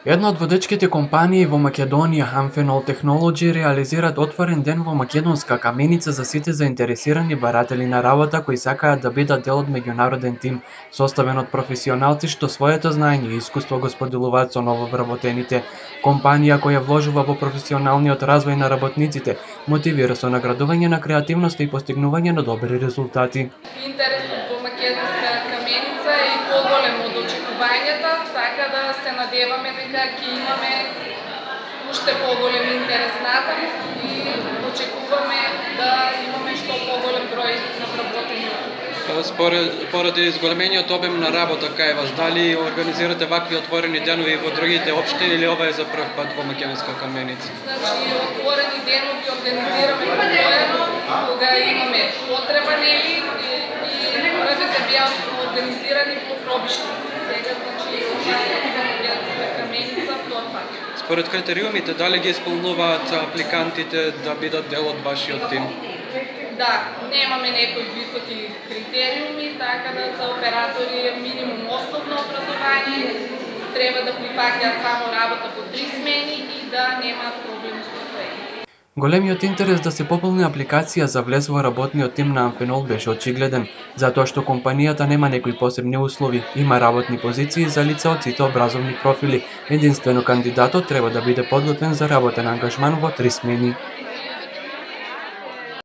Една од водечките компании во Македонија, Amphenol Technology, реализираат отворен ден во македонска каменица за сите заинтересирани баратели на работа кои сакаат да бидат дел од меѓународен тим, составен од професионалци што своето знаење и искуство го споделуваат со нововработените. Компанија која вложува во професионалниот развој на работниците, мотивира со наградување на креативноста и постигнување на добри резултати. Интересот во македонска каменица е и поголем од очекувањата, така да се надеваме дека ќе имаме уште поголем интерес натаму и очекуваме да имаме што поголем број на вработени. Поради зголемениот обем на работа кај вас, дали организирате вакви отворени денови во другите општини или ова е за прв пат во македонска каменица? Значи, отворени денови организираме постојано, кога имаме потреба, нели, и првите беа организирани по пробишти. Сега, значи, македонска каменица втор пат. Според критериумите, дали ги исполнуваат апликантите да бидат дел од вашиот тим? Да, немаме некои високи критериуми, така да за оператори е минимум основно образование, треба да припаѓаат само работа по 3 смени и да немаат проблеми со стоење. Големиот интерес да се пополни апликација за влез во работниот тим на Amphenol беше очигледен, затоа што компанијата нема некои посебни услови, има работни позиции за лица од сите образовни профили. Единствено кандидатот треба да биде подготвен за работен ангажман во 3 смени.